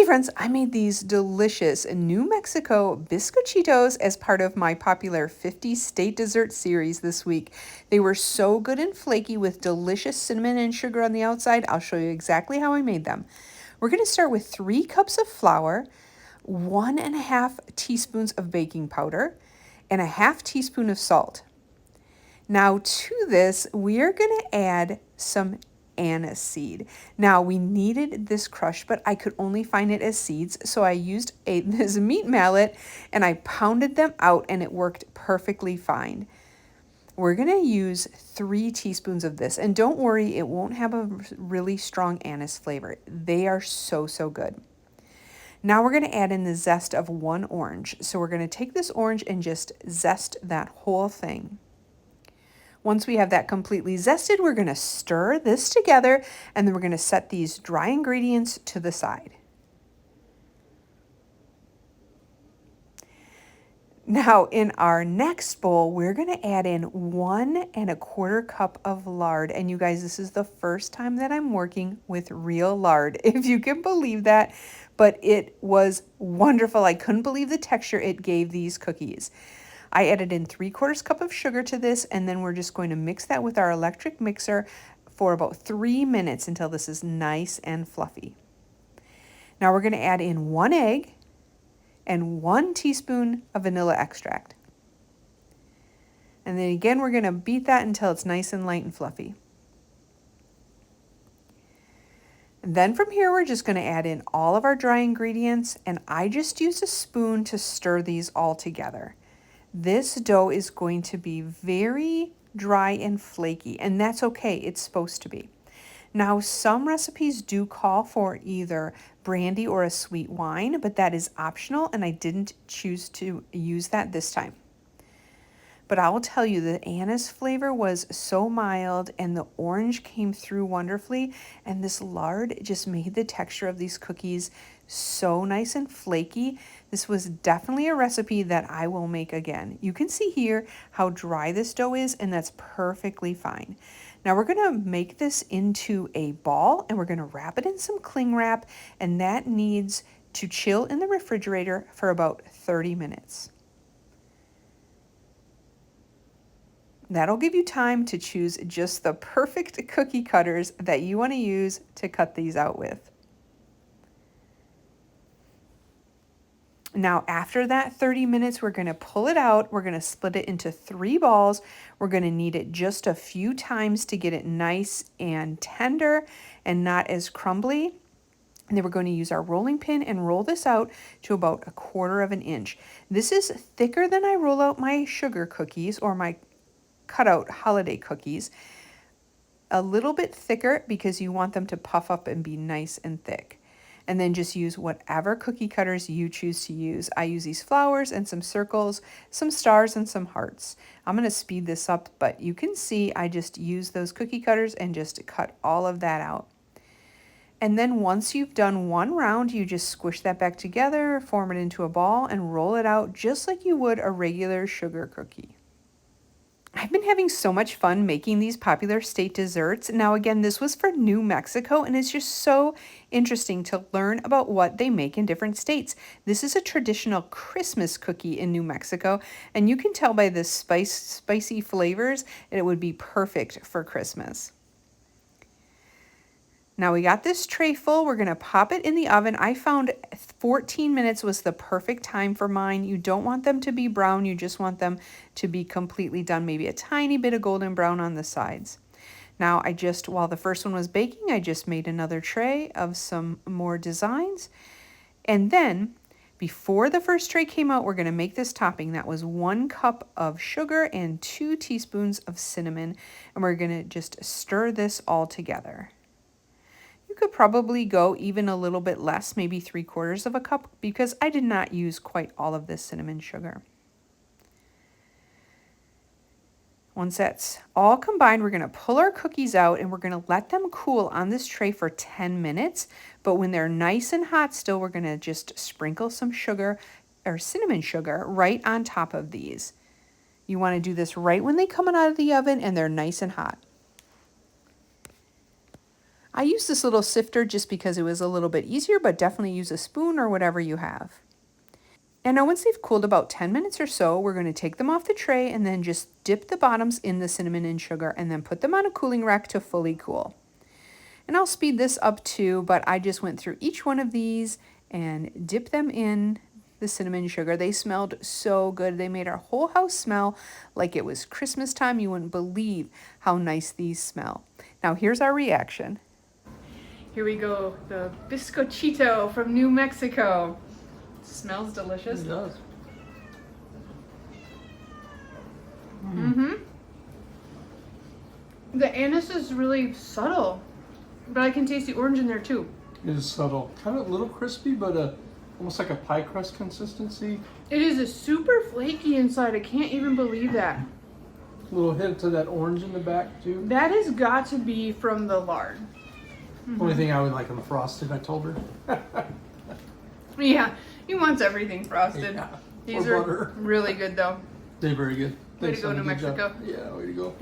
friends, I made these delicious New Mexico Bizcochitos as part of my popular 50 state dessert series this week. They were so good and flaky with delicious cinnamon and sugar on the outside. I'll show you exactly how I made them. We're going to start with 3 cups of flour, 1.5 teaspoons of baking powder, and a half teaspoon of salt. Now to this, we are going to add some anise seed. Now we needed this crush, but I could only find it as seeds, so I used this meat mallet and I pounded them out and it worked perfectly fine. We're going to use 3 teaspoons of this, and don't worry, it won't have a really strong anise flavor. They are so good. Now we're going to add in the zest of 1 orange. So we're going to take this orange and just zest that whole thing. Once we have that completely zested, we're going to stir this together, and then we're going to set these dry ingredients to the side. Now in our next bowl, we're going to add in 1.25 cups of lard. And you guys, this is the first time that I'm working with real lard, if you can believe that, but it was wonderful. I couldn't believe the texture it gave these cookies. I added in 3/4 cup of sugar to this, and then we're just going to mix that with our electric mixer for about 3 minutes until this is nice and fluffy. Now we're going to add in 1 egg and 1 teaspoon of vanilla extract. And then again, we're going to beat that until it's nice and light and fluffy. And then from here, we're just going to add in all of our dry ingredients, and I just used a spoon to stir these all together. This dough is going to be very dry and flaky, and that's okay. It's supposed to be. Now, some recipes do call for either brandy or a sweet wine, but that is optional, and I didn't choose to use that this time. But I will tell you, the anise flavor was so mild, and the orange came through wonderfully, and this lard just made the texture of these cookies so nice and flaky. This was definitely a recipe that I will make again. You can see here how dry this dough is, and that's perfectly fine. Now we're going to make this into a ball, and we're going to wrap it in some cling wrap, and that needs to chill in the refrigerator for about 30 minutes. That'll give you time to choose just the perfect cookie cutters that you want to use to cut these out with. Now, after that 30 minutes, we're going to pull it out. We're going to split it into 3 balls. We're going to knead it just a few times to get it nice and tender and not as crumbly. And then we're going to use our rolling pin and roll this out to about 1/4 inch. This is thicker than I roll out my sugar cookies or my cutout holiday cookies. A little bit thicker because you want them to puff up and be nice and thick. And then just use whatever cookie cutters you choose to use. I use these flowers and some circles, some stars and some hearts. I'm going to speed this up, but you can see I just use those cookie cutters and just cut all of that out. And then once you've done 1 round, you just squish that back together, form it into a ball, and roll it out just like you would a regular sugar cookie. I've been having so much fun making these popular state desserts. Now again, this was for New Mexico, and it's just so interesting to learn about what they make in different states. This is a traditional Christmas cookie in New Mexico, and you can tell by the spicy flavors that it would be perfect for Christmas. Now we got this tray full. We're going to pop it in the oven. I found 14 minutes was the perfect time for mine. You don't want them to be brown. You just want them to be completely done. Maybe a tiny bit of golden brown on the sides. Now while the first one was baking, I just made another tray of some more designs. And then before the first tray came out, we're going to make this topping. That was 1 cup of sugar and 2 teaspoons of cinnamon. And we're going to just stir this all together. You could probably go even a little bit less, maybe 3/4 cup, because I did not use quite all of this cinnamon sugar. Once that's all combined, we're going to pull our cookies out and we're going to let them cool on this tray for 10 minutes. But when they're nice and hot still, we're going to just sprinkle some sugar or cinnamon sugar right on top of these. You want to do this right when they come out of the oven and they're nice and hot. I use this little sifter just because it was a little bit easier, but definitely use a spoon or whatever you have. And now once they've cooled about 10 minutes or so, we're going to take them off the tray and then just dip the bottoms in the cinnamon and sugar and then put them on a cooling rack to fully cool. And I'll speed this up too, but I just went through each one of these and dipped them in the cinnamon sugar. They smelled so good. They made our whole house smell like it was Christmas time. You wouldn't believe how nice these smell. Now here's our reaction. Here we go, the Bizcochito from New Mexico. Smells delicious. It does. Mm-hmm. The anise is really subtle, but I can taste the orange in there too. It is subtle. Kind of a little crispy, but almost like a pie crust consistency. It is a super flaky inside. I can't even believe that. A little hint of that orange in the back too. That has got to be from the lard. Only thing I would like on the frosted, I told her. Yeah, he wants everything frosted. Yeah. These Or are butter. really good though. They're very good. Way to Thanks, go, honey. New Good job. Mexico. Yeah, way to go.